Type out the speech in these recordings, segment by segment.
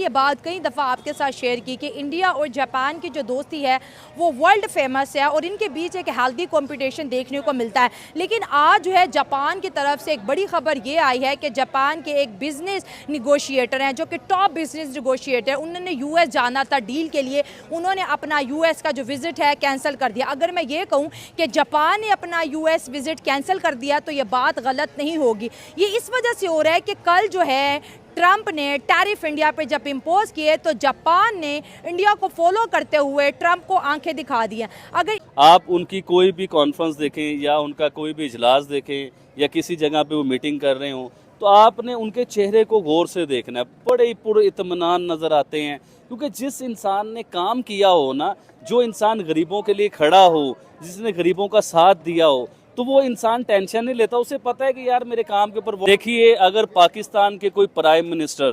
ये बात कई दफ़ा आपके साथ शेयर की कि इंडिया और जापान की जो दोस्ती है वो वर्ल्ड फेमस है और इनके बीच एक हेल्दी कंपटीशन देखने को मिलता है। लेकिन आज जो है जापान की तरफ से एक बड़ी खबर ये आई है कि जापान के एक बिजनेस निगोशिएटर हैं जो कि टॉप बिजनेस निगोशिएटर, उन्होंने यूएस जाना था डील के लिए, उन्होंने अपना यूएस का जो विजिट है कैंसिल कर दिया। अगर मैं ये कहूँ कि जापान ने अपना यूएस विजिट कैंसिल कर दिया तो ये बात गलत नहीं होगी। ये इस वजह से हो रहा है कि कल जो है ट्रंप ने टैरिफ इंडिया पे जब इम्पोज किए तो जापान ने इंडिया को फॉलो करते हुए ट्रंप को आंखें दिखा दी हैं। अगर आप उनकी कोई भी कॉन्फ्रेंस देखें या उनका कोई भी इजलास देखें या किसी जगह पे वो मीटिंग कर रहे हों तो आपने उनके चेहरे को गौर से देखना है। बड़े ही पुर इत्मीनान नज़र आते हैं, क्योंकि जिस इंसान ने काम किया हो ना, जो इंसान गरीबों के लिए खड़ा हो, जिसने गरीबों का साथ दिया हो, तो वो इंसान टेंशन नहीं लेता। उसे पता है कि यार मेरे काम के ऊपर। देखिए, अगर पाकिस्तान के कोई प्राइम मिनिस्टर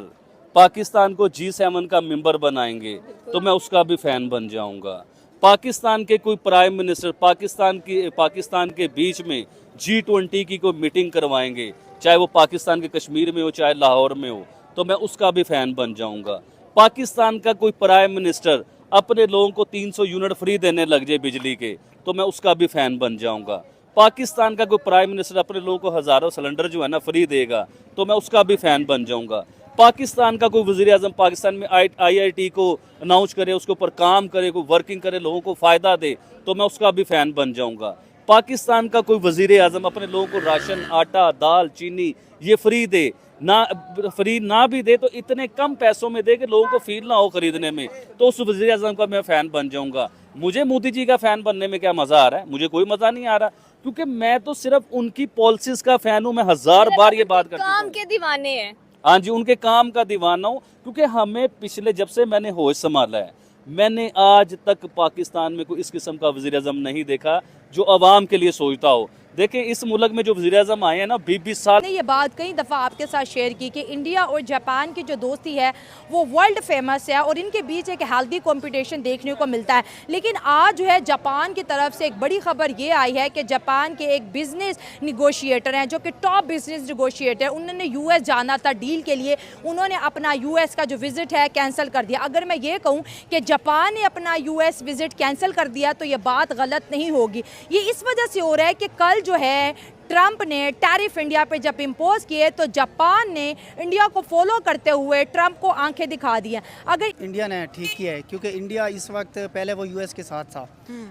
पाकिस्तान को G7 का मेंबर बनाएंगे तो मैं उसका भी फ़ैन बन जाऊंगा। पाकिस्तान के कोई प्राइम मिनिस्टर पाकिस्तान के बीच में G20 की कोई मीटिंग करवाएंगे, चाहे वो पाकिस्तान के कश्मीर में हो चाहे लाहौर में हो, तो मैं उसका भी फ़ैन बन जाऊंगा। पाकिस्तान का कोई प्राइम मिनिस्टर अपने लोगों को 300 यूनिट फ्री देने लग जाए बिजली के, तो मैं उसका भी फ़ैन बन जाऊंगा। पाकिस्तान का कोई प्राइम मिनिस्टर अपने लोगों को हज़ारों सिलेंडर जो है ना फ्री देगा, तो मैं उसका भी फ़ैन बन जाऊंगा। पाकिस्तान का कोई वज़ीर आज़म पाकिस्तान में IIT को अनाउंस करे, उसके ऊपर काम करे, कोई वर्किंग करे, लोगों को फ़ायदा दे, तो मैं उसका भी फ़ैन बन जाऊंगा। पाकिस्तान का कोई वज़ीर आज़म अपने लोगों को राशन, आटा, दाल, चीनी ये फ्री दे, फ्री ना भी दे तो इतने कम पैसों में दे कि लोगों को फील ना हो खरीदने में, तो उस वज़ीर आज़म का मैं फ़ैन बन जाऊंगा। मुझे मोदी जी का फ़ैन बनने में क्या मज़ा आ रहा है? मुझे कोई मज़ा नहीं आ रहा, क्योंकि मैं तो सिर्फ उनकी पॉलिसीज़ का फ़ैन हूँ। मैं 1000 बार ये बात कर चुका हूं। काम के दीवाने हैं। हाँ जी, उनके काम का दीवाना हूँ, क्योंकि हमें पिछले जब से मैंने होश संभाला है, मैंने आज तक पाकिस्तान में कोई इस किस्म का वज़ीर आज़म नहीं देखा जो आवाम के लिए सोचता हो। देखें, इस मुल्क में जो वज़ीर आज़म आए हैं ना 20-20 साल। ने ये बात कई दफ़ा आपके साथ शेयर की कि इंडिया और जापान की जो दोस्ती है वो वर्ल्ड फेमस है और इनके बीच एक हेल्दी कंपटीशन देखने को मिलता है। लेकिन आज जो है जापान की तरफ से एक बड़ी खबर ये आई है कि जापान के एक बिजनेस निगोशिएटर हैं जो कि टॉप बिजनेस निगोशिएटर, उन्होंने यूएस जाना था डील के लिए, उन्होंने अपना यूएस का जो विजिट है कैंसिल कर दिया। अगर मैं ये कहूँ कि जापान ने अपना यूएस विजिट कैंसिल कर दिया तो ये बात गलत नहीं होगी। ये इस वजह से हो रहा है कि कल जो है ट्रंप ने टैरिफ इंडिया पे जब इम्पोज किए तो जापान ने इंडिया को फॉलो करते हुए ट्रंप को आंखें दिखा दी हैं। अगर इंडिया ने ठीक किया है, क्योंकि इंडिया इस वक्त, पहले वो यूएस के साथ था,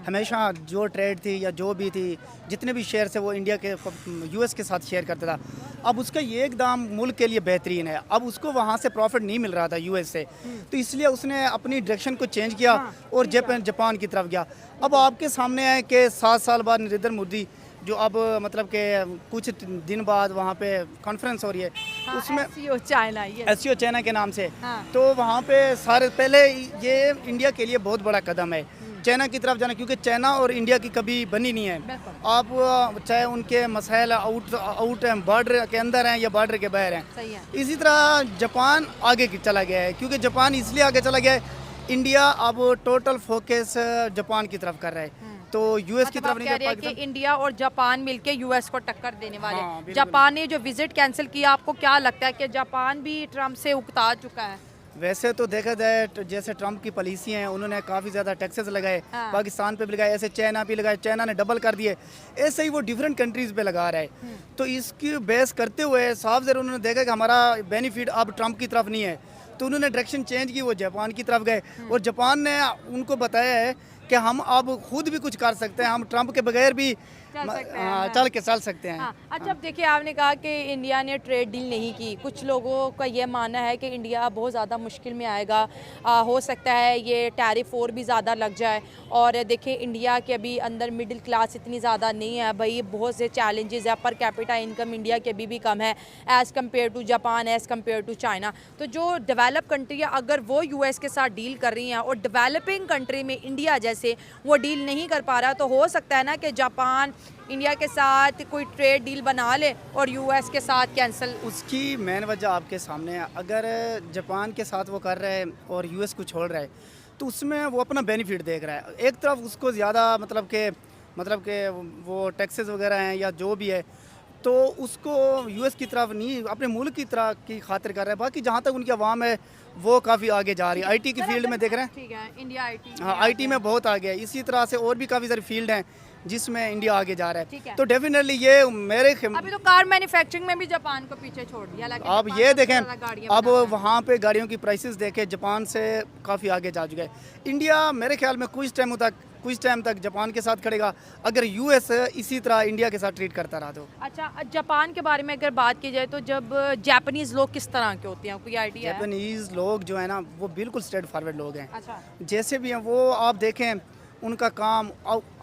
हमेशा जो ट्रेड थी या जो भी थी, जितने भी शेयर से वो इंडिया के यूएस के साथ शेयर करता था। अब उसका ये एकदम मुल्क के लिए बेहतरीन है, अब उसको वहाँ से प्रॉफिट नहीं मिल रहा था यूएस से, तो इसलिए उसने अपनी डायरेक्शन को चेंज किया और जापान की तरफ गया। अब आपके सामने है कि 7 साल बाद नरेंद्र मोदी जो अब मतलब के कुछ दिन बाद वहाँ पे कॉन्फ्रेंस हो रही है, हाँ, उसमें SCO चाइना के नाम से, हाँ। तो वहाँ पे सारे पहले ये इंडिया के लिए बहुत बड़ा कदम है चाइना की तरफ जाना, क्योंकि चाइना और इंडिया की कभी बनी नहीं है। आप चाहे उनके मसाइल आउट हैं, बॉर्डर के अंदर हैं या बॉर्डर के बाहर हैं। इसी तरह जापान आगे चला गया है, क्योंकि जापान इसलिए आगे चला गया है, इंडिया अब टोटल फोकस जापान की तरफ कर रहा है, तो यूएस की तरफ नहीं। कि इंडिया और जापान मिलके यूएस को टक्कर देने वाले। हाँ, जापान ने जो विजिट कैंसिल किया, आपको क्या लगता है कि जापान भी ट्रंप से उकता चुका है? वैसे तो देखा जाए जैसे ट्रंप की पॉलिसी हैं, उन्होंने काफ़ी ज़्यादा टैक्सेस लगाए, हाँ। पाकिस्तान पे भी लगाए, ऐसे चाइना पे लगाए, चाइना ने डबल कर दिए, ऐसे ही वो डिफरेंट कंट्रीज़ पे लगा रहा है। तो इसकी बेस करते हुए साफ ज़रूर उन्होंने देखा कि हमारा बेनिफिट अब ट्रंप की तरफ नहीं है, तो उन्होंने डायरेक्शन चेंज की, वो जापान की तरफ गए और जापान ने उनको बताया है कि हम अब खुद भी कुछ कर सकते हैं, हम ट्रंप के बगैर भी चल सकते हैं। अच्छा, अब देखिए, आपने कहा कि इंडिया ने ट्रेड डील नहीं की, कुछ लोगों का ये मानना है कि इंडिया बहुत ज़्यादा मुश्किल में आएगा, हो सकता है ये टैरिफ और भी ज़्यादा लग जाए। और देखिए, इंडिया के अभी अंदर मिडिल क्लास इतनी ज़्यादा नहीं है भाई, बहुत से चैलेंजेस है, पर कैपिटा इनकम इंडिया के अभी भी कम है as compare to Japan, as compare to China. तो जो डेवलप कंट्री है, अगर वो यूएस के साथ डील कर रही हैं और डेवलपिंग कंट्री में इंडिया जैसे वो डील नहीं कर पा रहा, तो हो सकता है ना कि जापान इंडिया के साथ कोई ट्रेड डील बना ले और यूएस के साथ कैंसिल। उसकी मेन वजह आपके सामने है, अगर जापान के साथ वो कर रहा है और यूएस को छोड़ रहा है, तो उसमें वो अपना बेनिफिट देख रहा है। एक तरफ उसको ज़्यादा मतलब के वो टैक्सेस वगैरह हैं या जो भी है, तो उसको यूएस की तरफ नहीं, अपने मुल्क की तरह की खातिर कर रहा है। बाकी जहाँ तक उनकी आवाम है वो काफ़ी आगे जा रही है। आईटी की फील्ड में देख रहे हैं, ठीक है, इंडिया आईटी, हाँ आईटी में बहुत आगे है। इसी तरह से और भी काफ़ी सारी फील्ड हैं जिसमें इंडिया आगे जा रहा ठीक है। है। तो डेफिनेटली ये मेरे अभी तो कार मैन्युफैक्चरिंग में भी जापान को पीछे छोड़ दिया, हालांकि अब जापान ये सबसे देखें, ज़्यादा गाड़ियां अब बनाता है। वहाँ पे गाड़ियों की प्राइसेस देखें, जापान से काफ़ी आगे जा चुका है। इंडिया मेरे ख्याल में कुछ टाइम तक जापान के साथ खड़ेगा अगर यूएस इसी तरह इंडिया के साथ ट्रीट करता रहा तो। अच्छा, जापान के बारे में अगर बात की जाए तो जब जापानीज लोग किस तरह के होते हैं, कोई आइडिया है? जापानीज लोग जो है ना वो बिल्कुल स्ट्रेट फॉरवर्ड लोग हैं। अच्छा, जैसे भी हैं वो आप देखें उनका काम।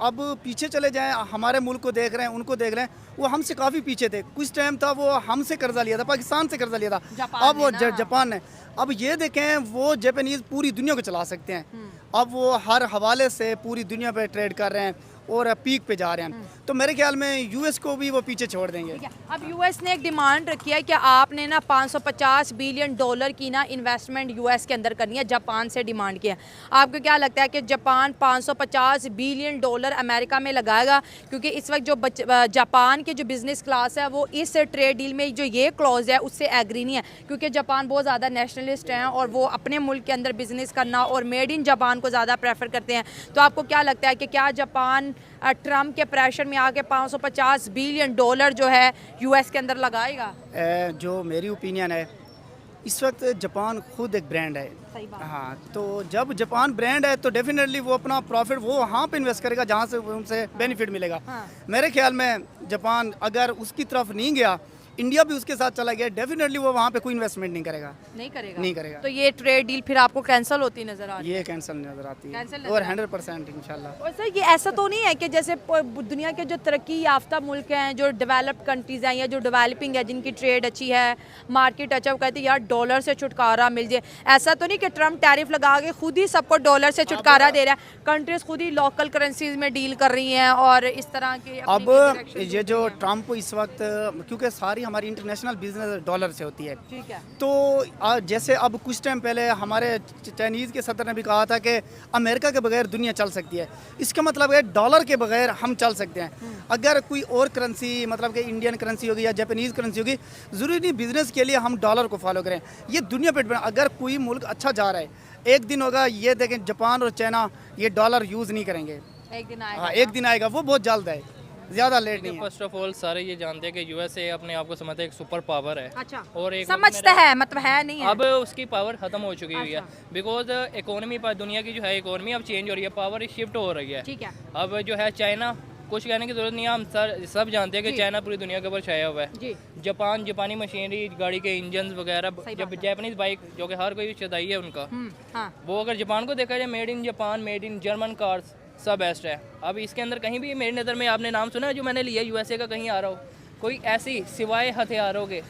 अब पीछे चले जाएं, हमारे मुल्क को देख रहे हैं, उनको देख रहे हैं, वो हमसे काफ़ी पीछे थे। कुछ टाइम था वो हमसे कर्जा लिया था, पाकिस्तान से कर्जा लिया था, अब वो जापान ने। अब ये देखें वो जापानीज पूरी दुनिया को चला सकते हैं। अब वो हर हवाले से पूरी दुनिया पे ट्रेड कर रहे हैं और पीक पे जा रहे हैं। तो मेरे ख्याल में यूएस को भी वो पीछे छोड़ देंगे। ठीक है। अब यूएस ने एक डिमांड रखी है कि आपने ना 550 बिलियन डॉलर की ना इन्वेस्टमेंट यूएस के अंदर करनी है, जापान से डिमांड किया है। आपको क्या लगता है कि जापान 550 बिलियन डॉलर अमेरिका में लगाएगा? क्योंकि इस वक्त जो जापान के जो बिजनेस क्लास है वो इस ट्रेड डील में जो ये क्लॉज है उससे एग्री नहीं है, क्योंकि जापान बहुत ज़्यादा नेशनलिस्ट हैं और वो अपने मुल्क के अंदर बिजनेस करना और मेड इन जापान को ज़्यादा प्रेफर करते हैं। तो आपको क्या लगता है कि क्या जापान ट्रम्प के प्रेशर में आके 550 बिलियन डॉलर जो है यूएस के अंदर लगाएगा? जो मेरी ओपिनियन है, इस वक्त जापान खुद एक ब्रांड है। सही बात। हाँ, तो जब जापान ब्रांड है तो डेफिनेटली वो अपना प्रॉफिट वो वहाँ पे इन्वेस्ट करेगा जहाँ से उनसे बेनिफिट मिलेगा। हाँ। मेरे ख्याल में जापान अगर उसकी तरफ नहीं गया, इंडिया भी उसके साथ चला गया, डेफिनेटली वो वहाँ पे कोई इन्वेस्टमेंट नहीं करेगा। नहीं करेगा। तो ये ट्रेड डील फिर आपको कैंसिल होती नजर आ रही है? ये कैंसिल नजर आती है Cancel नजर और आती है। 100% इंशाल्लाह। और सर ये ऐसा तो नहीं है कि जैसे दुनिया के जो तरक्की याफ्ता मुल्क हैं, जो डेवलप्ड कंट्रीज़ हैं या जो डेवलपिंग है, जिनकी ट्रेड अच्छी है, मार्केट अच्छा, वो कहते हैं यार डॉलर से छुटकारा मिल जाए। ऐसा तो नहीं कि ट्रम्प टैरिफ लगा के खुद ही सबको डॉलर से छुटकारा दे रहा है, कंट्रीज खुद ही लोकल करेंसीज में डील कर रही हैं और इस तरह के अब ये जो ट्रम्प इस वक्त, क्योंकि सारी हमारी इंटरनेशनल बिजनेस डॉलर से होती है, ठीक है, तो जैसे अब कुछ टाइम पहले हमारे चाइनीज़ के सदर ने भी कहा था कि अमेरिका के बगैर दुनिया चल सकती है। इसका मतलब है डॉलर के बगैर हम चल सकते हैं। अगर कोई और करेंसी, मतलब कि इंडियन करेंसी होगी या जापानीज़ करेंसी होगी, ज़रूरी नहीं बिज़नेस के लिए हम डॉलर को फॉलो करें। ये दुनिया पे अगर कोई मुल्क अच्छा जा रहा है, एक दिन होगा, ये देखें जापान और चाइना ये डॉलर यूज़ नहीं करेंगे। एक दिन आएगा। हाँ, एक दिन आएगा, वो बहुत जल्द है, ज़्यादा लेट नहीं है। फर्स्ट ऑफ ऑल सारे ये जानते हैं कि यूएसए अपने आप को समझते हैं एक सुपर पावर है। अच्छा, और एक समझता है, मतलब है नहीं है। अब उसकी पावर खत्म हो चुकी हुई है, बिकॉज इकोनॉमी पर दुनिया की जो है इकोनॉमी अब चेंज हो रही है, पावर शिफ्ट हो रही है। ठीक है, अब जो है चाइना, कुछ कहने की जरूरत नहीं है, हम सब जानते हैं कि चाइना पूरी दुनिया के ऊपर छाया हुआ है। जी, जापानी मशीनरी, गाड़ी के इंजन वगैरह, सही जब बात है। जापानीज बाइक जो कि हर कोई चदाई है उनका, हाँ, वो अगर जापान को देखा जाए, made in Japan, made in German cars सब बेस्ट है। अब इसके अंदर कहीं भी मेरी नज़र में आपने नाम सुना है जो मैंने लिया यूएसए का, कहीं आ रहा हो कोई ऐसी सिवाय हथियारों के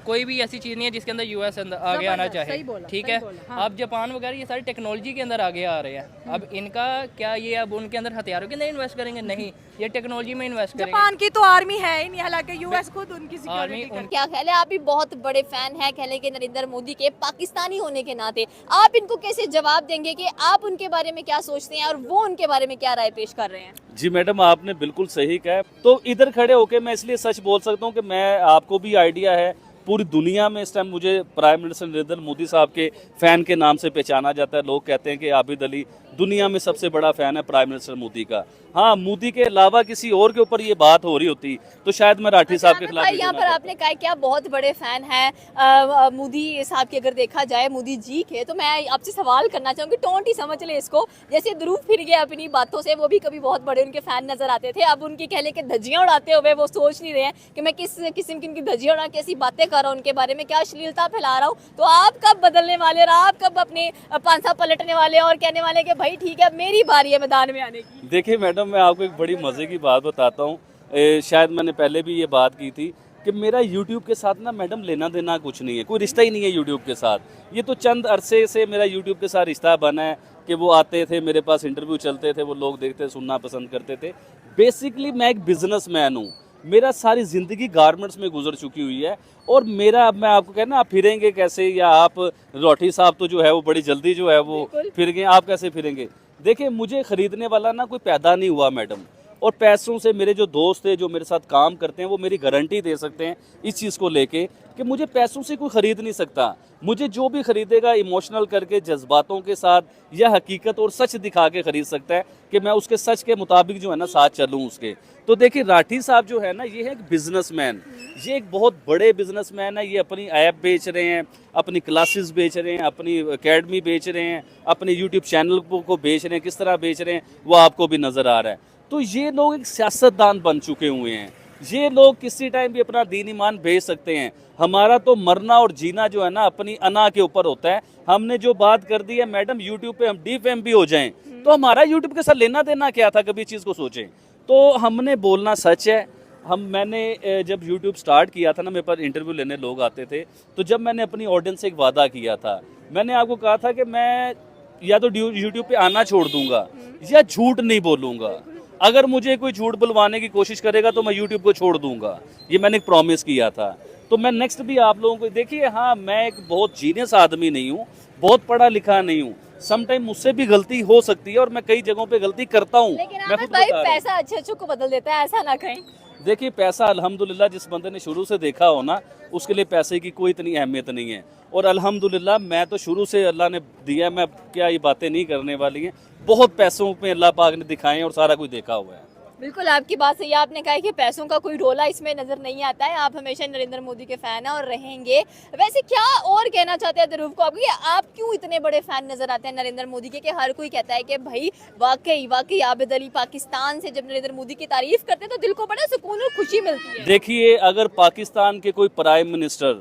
कोई भी ऐसी चीज़ नहीं है जिसके अंदर यूएस अंदर आगे आना चाहे। ठीक है, अब जापान वगैरह ये सारी टेक्नोलॉजी के अंदर आगे आ रहे हैं। अब इनका क्या ये अब उनके अंदर हथियारों के अंदर इन्वेस्ट करेंगे? नहीं, ये टेक्नोलॉजी में इन्वेस्ट करेंगे। जापान की तो आर्मी है ही नहीं, हालांकि यूएस खुद उनकी आर्मी सिक्योरिटी क्या ख्याल है? आप भी बहुत बड़े फैन हैं, कह लें कि नरेंद्र मोदी के, पाकिस्तानी होने के नाते आप इनको कैसे जवाब देंगे कि आप उनके बारे में क्या सोचते हैं और वो उनके बारे में क्या राय पेश कर रहे हैं? जी मैडम, आपने बिल्कुल सही कहा। तो इधर खड़े होके मैं इसलिए सच बोल सकता हूँ कि मैं, आपको भी आइडिया है, पूरी दुनिया में इस टाइम मुझे प्राइम मिनिस्टर नरेंद्र मोदी साहब के फ़ैन के नाम से पहचाना जाता है। लोग कहते हैं कि आबिद अली दुनिया में सबसे बड़ा फ़ैन है प्राइम मिनिस्टर मोदी का। हाँ, मोदी के अलावा किसी और के ऊपर ये बात हो रही होती तो शायद मैं राठी साहब के खिलाफ। यहाँ पर आपने कहा कि आप बहुत बड़े फैन हैं मोदी साहब के, अगर देखा जाए मोदी जी के, तो मैं आपसे सवाल करना चाहूँगी, टोंट ही समझ ले इसको, जैसे ध्रुव फिर गए अपनी बातों से, वो भी कभी बहुत बड़े उनके फैन नजर आते थे, अब उनकी कह ले कि धज्जियाँ उड़ाते हुए वो सोच नहीं रहे हैं कि मैं किस किस्म की उनकी धज्जियाँ उड़ा, कैसी बातें कर रहा हूँ उनके बारे में, क्या अश्लीलता फैला रहा हूँ। तो आप कब बदलने वाले और आप कब अपने पांसा पलटने वाले और कहने वाले कि भाई ठीक है अब मेरी बारी है मैदान में आने की? देखिए मैडम, मैं आपको एक बड़ी मज़े की बात बताता हूँ। शायद मैंने पहले भी ये बात की थी कि मेरा YouTube के साथ ना मैडम लेना देना कुछ नहीं है, कोई रिश्ता ही नहीं है YouTube के साथ। ये तो चंद अरसे से मेरा YouTube के साथ रिश्ता बना है कि वो आते थे, मेरे पास इंटरव्यू चलते थे, वो लोग देखते सुनना पसंद करते थे। बेसिकली मैं एक बिजनेसमैन हूँ, मेरा सारी ज़िंदगी गारमेंट्स में गुजर चुकी हुई है। और मेरा, अब मैं आपको कहना, आप फिरेंगे कैसे, या आप रोटी साहब तो जो है वो बड़ी जल्दी जो है वो फिर गए, आप कैसे फिरेंगे? देखिए, मुझे ख़रीदने वाला ना कोई पैदा नहीं हुआ मैडम, और पैसों से मेरे जो दोस्त थे जो मेरे साथ काम करते हैं वो मेरी गारंटी दे सकते हैं इस चीज़ को लेके कि मुझे पैसों से कोई ख़रीद नहीं सकता। मुझे जो भी ख़रीदेगा इमोशनल करके, जज्बातों के साथ या हकीकत और सच दिखा के ख़रीद सकता है कि मैं उसके सच के मुताबिक जो है ना साथ चलूँ उसके। तो देखिए राठी साहब जो है ना, ये है एक बिजनेसमैन, ये एक बहुत बड़े बिजनेसमैन है। ये अपनी ऐप बेच रहे हैं, अपनी क्लासेस बेच रहे हैं, अपनी एकेडमी बेच रहे हैं, अपने यूट्यूब चैनल को बेच रहे हैं। किस तरह बेच रहे हैं वो आपको भी नज़र आ रहा है। तो ये लोग एक सियासतदान बन चुके हुए हैं। ये लोग किसी टाइम भी अपना दीन ईमान भेज सकते हैं। हमारा तो मरना और जीना जो है ना अपनी अना के ऊपर होता है। हमने जो बात कर दी है मैडम, यूट्यूब पे हम डिफेम भी हो जाएं तो हमारा यूट्यूब के साथ लेना देना क्या था, कभी चीज़ को सोचें। तो हमने बोलना सच है। मैंने जब यूट्यूब स्टार्ट किया था ना, मेरे पास इंटरव्यू लेने लोग आते थे, तो जब मैंने अपनी ऑडियंस से एक वादा किया था, मैंने आपको कहा था कि मैं या तो यूट्यूब पे आना छोड़ दूंगा या झूठ नहीं बोलूँगा। अगर मुझे कोई झूठ बुलवाने की कोशिश करेगा तो मैं यूट्यूब को छोड़ दूंगा। ये मैंने एक प्रॉमिस किया था। तो मैं नेक्स्ट भी आप लोगों को देखिए, हाँ मैं एक बहुत जीनियस आदमी नहीं हूँ, बहुत पढ़ा लिखा नहीं हूँ। समटाइम मुझसे भी गलती हो सकती है और मैं कई जगहों पे गलती करता हूँ। लेकिन मैं अहमद भाई पैसा अच्छे को बदल देता है, ऐसा ना कहें। देखिए पैसा अल्हम्दुलिल्लाह जिस बंदे ने शुरू से देखा हो ना, उसके लिए पैसे की कोई इतनी अहमियत नहीं है। और अल्हम्दुलिल्लाह मैं तो शुरू से अल्लाह ने दिया, मैं क्या ये बातें नहीं करने वाली हैं। बहुत पैसों पे अल्लाह पाक ने दिखाए हैं और सारा कुछ देखा हुआ है। बिल्कुल आपकी बात सही है। आपने कहा कि पैसों का कोई रोला इसमें नजर नहीं आता है। आप हमेशा नरेंद्र मोदी के फैन हैं और रहेंगे। वैसे क्या और कहना चाहते हैं ध्रुव को आप क्यों इतने बड़े फैन नजर आते हैं नरेंद्र मोदी के? कि हर कोई कहता है कि भाई वाकई आबिद अली पाकिस्तान से जब नरेंद्र मोदी की तारीफ करते हैं तो दिल को बड़ा सुकून और खुशी मिलती है। देखिए अगर पाकिस्तान के कोई प्राइम मिनिस्टर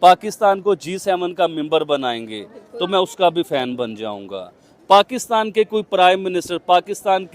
पाकिस्तान को G7 का मेंबर बनाएंगे तो मैं उसका भी फैन बन जाऊंगा। पाकिस्तान के कोई प्राइम मिनिस्टर पाकिस्तान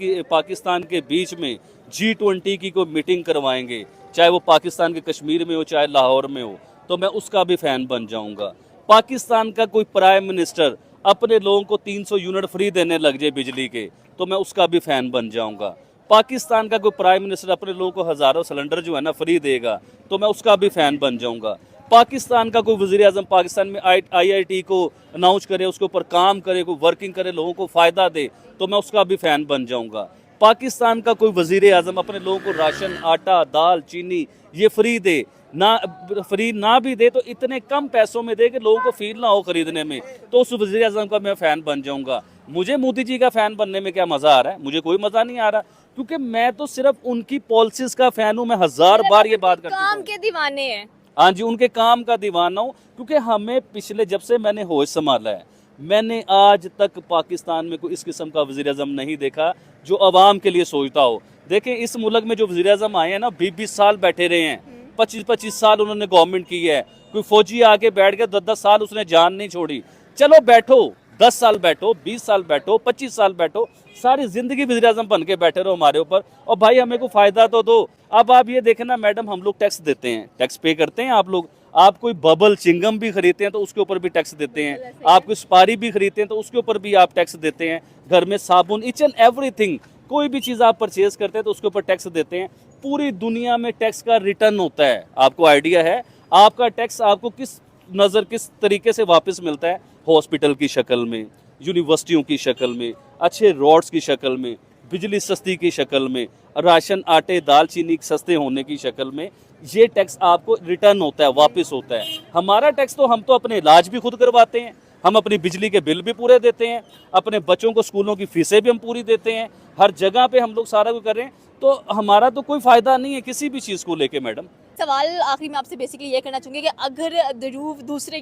के बीच में G20 की कोई मीटिंग करवाएंगे, चाहे वो पाकिस्तान के कश्मीर में हो चाहे लाहौर में हो, तो मैं उसका भी फैन बन जाऊंगा। पाकिस्तान का कोई प्राइम मिनिस्टर अपने लोगों को 300 यूनिट फ्री देने लग जाए बिजली के, तो मैं उसका भी फैन बन जाऊंगा। पाकिस्तान का कोई प्राइम मिनिस्टर अपने लोगों को हज़ारों सिलेंडर जो है ना फ्री देगा, तो मैं उसका भी फैन बन जाऊंगा। पाकिस्तान का कोई वज़ीर आज़म पाकिस्तान में IIT को अनाउंस करे, उसके ऊपर काम करे, कोई वर्किंग करे, लोगों को फ़ायदा दे, तो मैं उसका भी फ़ैन बन जाऊंगा। पाकिस्तान का कोई वज़ीर आज़म अपने लोगों को राशन, आटा, दाल, चीनी ये फ्री दे, फ्री ना भी दे तो इतने कम पैसों में दे कि लोगों को फील ना हो खरीदने में, तो उस वज़ीर आज़म का मैं फ़ैन बन जाऊंगा। मुझे मोदी जी का फ़ैन बनने में क्या मज़ा आ रहा है? मुझे कोई मज़ा नहीं आ रहा, क्योंकि मैं तो सिर्फ उनकी पॉलिसीज़ का फ़ैन हूँ। मैं 1000 बार ये बात करता हूँ, काम के दीवाने हैं। हाँ जी, उनके काम का दीवाना हूँ। क्योंकि हमें पिछले जब से मैंने होश संभाला है, मैंने आज तक पाकिस्तान में कोई इस किस्म का वज़ीर आज़म नहीं देखा जो आवाम के लिए सोचता हो। देखें इस मुल्क में जो वज़ीर आज़म आए हैं ना, 20-20 साल बैठे रहे हैं, 25-25 साल उन्होंने गवर्नमेंट की है। कोई फौजी आके बैठ गया 10-10 साल उसने जान नहीं छोड़ी। चलो बैठो, 10 साल बैठो, 20 साल बैठो, 25 साल बैठो, सारी ज़िंदगी वज़ीर आज़म बन के बैठे रहो हमारे ऊपर, और भाई हमें को फ़ायदा तो दो। अब आप ये देखें ना मैडम, हम लोग टैक्स देते हैं, टैक्स पे करते हैं आप लोग। आप कोई बबल चिंगम भी खरीदते हैं तो उसके ऊपर भी टैक्स देते हैं। आप कोई सुपारी भी खरीदते हैं तो उसके ऊपर भी आप टैक्स देते हैं। घर में साबुन, ईच एंड एवरीथिंग, कोई भी चीज़ आप परचेज करते हैं तो उसके ऊपर टैक्स देते हैं। पूरी दुनिया में टैक्स का रिटर्न होता है। आपको आइडिया है आपका टैक्स आपको किस तरीके से वापस मिलता है? हॉस्पिटल की शक्ल में, यूनिवर्सिटियों की शक्ल में, अच्छे रोड्स की शक्ल में, बिजली सस्ती की शक्ल में, राशन, आटे, दाल, चीनी सस्ते होने की शक्ल में। ये टैक्स आपको रिटर्न होता है, वापस होता है। हमारा टैक्स तो हम तो अपने इलाज भी खुद करवाते हैं, हम अपनी बिजली के बिल भी पूरे देते हैं, अपने बच्चों को स्कूलों की फीसें भी हम पूरी देते हैं, हर जगह पे हम लोग सारा कुछ कर रहे हैं। तो हमारा तो कोई फ़ायदा नहीं है किसी भी चीज़ को लेके मैडम। सवाल आखिरी में आपसे बेसिकली ये करना चाहूँगी कि अगर ध्रुव दूसरे